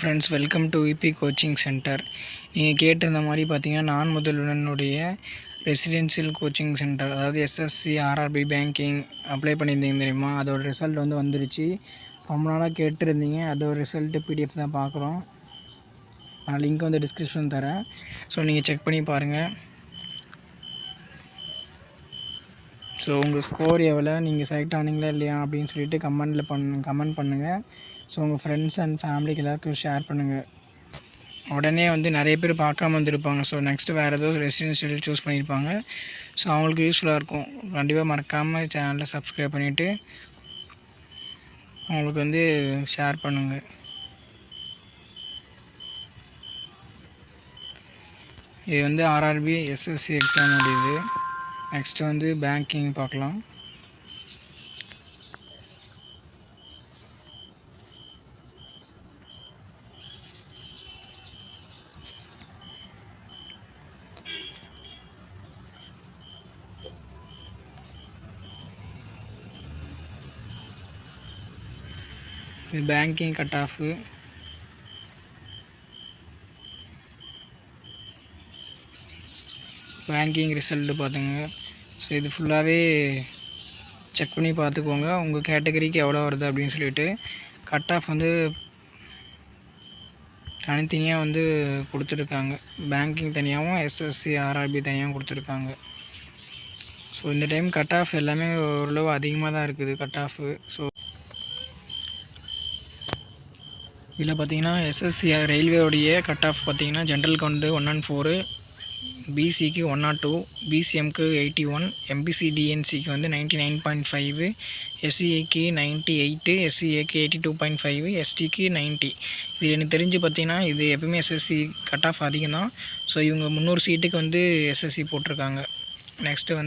Friends, welcome to VP coaching centre. நீங்கள் கேட்டிருந்த மாதிரி பார்த்தீங்கன்னா, நான் முதல்வனுடைய ரெசிடென்ஷியல் கோச்சிங் சென்டர், அதாவது எஸ்எஸ்சி ஆர்ஆர்பி பேங்கிங் அப்ளை பண்ணியிருந்தீங்க தெரியுமா? அதோட ரிசல்ட் வந்துருச்சு. ரொம்ப நாளாக கேட்டிருந்தீங்க. அதோட ரிசல்ட்டு பிடிஎஃப் தான் பார்க்குறோம். நான் லிங்க் டிஸ்கிரிப்ஷன் தரேன். ஸோ நீங்கள் செக் பண்ணி பாருங்கள். ஸோ உங்கள் ஸ்கோர் எவ்வளோ, நீங்கள் செலக்ட் ஆனீங்களா இல்லையா அப்படின்னு சொல்லிட்டு கமெண்ட் பண்ணுங்கள். ஸோ உங்கள் ஃப்ரெண்ட்ஸ் அண்ட் ஃபேமிலிக்கு எல்லாருக்கும் ஷேர் பண்ணுங்கள். உடனே நிறைய பேர் பார்க்காம வந்திருப்பாங்க. ஸோ நெக்ஸ்ட்டு வேறு ஏதோ ரெசிடென்ஷியல் சூஸ் பண்ணியிருப்பாங்க. ஸோ அவங்களுக்கு யூஸ்ஃபுல்லாக இருக்கும். கண்டிப்பாக மறக்காமல் சேனலை சப்ஸ்கிரைப் பண்ணிவிட்டு அவங்களுக்கு ஷேர் பண்ணுங்கள். இது ஆர்ஆர்பி எஸ்எஸ்சி எக்ஸாம் முடியுது. நெக்ஸ்ட்டு பேங்கிங் பார்க்கலாம். இது banking cut off. Banking result பார்த்துங்க. ஸோ இது ஃபுல்லாகவே செக் பண்ணி பார்த்துக்கோங்க, உங்கள் கேட்டகரிக்கு எவ்வளோ வருது அப்படின்னு சொல்லிட்டு. கட் ஆஃப் தனித்தனியாக கொடுத்துருக்காங்க. பேங்கிங் தனியாகவும் எஸ்எஸ்சி ஆர்ஆர்பி தனியாகவும் கொடுத்துருக்காங்க. ஸோ இந்த டைம் கட் ஆஃப் எல்லாமே ஓரளவு அதிகமாக தான் இருக்குது கட் ஆஃபு. ஸோ இதில் பார்த்தீங்கன்னா எஸ்எஸ்சி ரயில்வேவுடைய கட் ஆஃப் பார்த்தீங்கன்னா ஜென்ரலுக்கு 104, பிசிக்கு 102, பிசிஎம்க்கு 81, எம்பிசி டிஎன்சிக்கு 99.5, எஸ்சிஏக்கு 98, எஸ்சிஏக்கு 82.5, எஸ்டிக்கு 90. இது எனக்கு தெரிஞ்சு பார்த்தீங்கன்னா இது எப்பவுமே எஸ்எஸ்சி கட் ஆஃப் அதிகம் தான். ஸோ இவங்க 300 சீட்டுக்கு எஸ்எஸ்சி போட்டிருக்காங்க. நெக்ஸ்ட்டு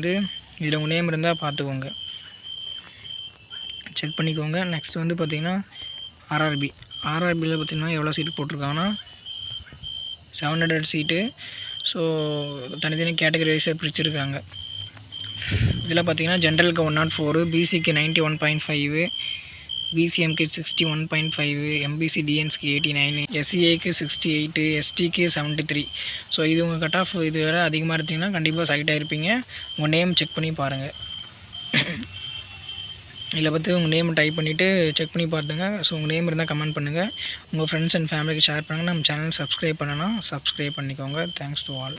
இதில் உங்கள் நேம் இருந்தால் பார்த்துக்கோங்க, செக் பண்ணிக்கோங்க. நெக்ஸ்ட்டு பார்த்தீங்கன்னா ஆர்ஆர்பியில் பார்த்திங்கன்னா எவ்வளோ சீட்டு போட்டிருக்காங்கன்னா 700 சீட்டு. ஸோ தனித்தனி கேட்டகரி வைஸாக பிரிச்சுருக்காங்க. இதில் பார்த்திங்கன்னா ஜென்ரலுக்கு 104, பிசிக்கு 91.5, பிசிஎம்க்கு 61.5, எம்பிசி டிஎன்ஸ்க்கு 89, எஸ்சிஏக்கு 68, எஸ்டிக்கு 73. ஸோ இது உங்கள் கட் ஆஃப் இது வேறு அதிகமாக இருந்தீங்கன்னா கண்டிப்பாக செலக்ட் ஆகிருப்பீங்க. உங்கள் நேம் செக் பண்ணி பாருங்கள். இதில் உங்கள் நேம் டைப் பண்ணிவிட்டு செக் பண்ணி பார்த்துங்க. ஸோ உங்கள் நேம் இருந்தால் கமெண்ட் பண்ணுங்கள். உங்கள் ஃப்ரெண்ட்ஸ் அண்ட் ஃபேமிலிக்கு ஷேர் பண்ணுங்கள். நம்ம சேனல் சப்ஸ்கிரைப் பண்ணலாம், சப்ஸ்கிரைப் பண்ணிக்கோங்க. Thanks to all.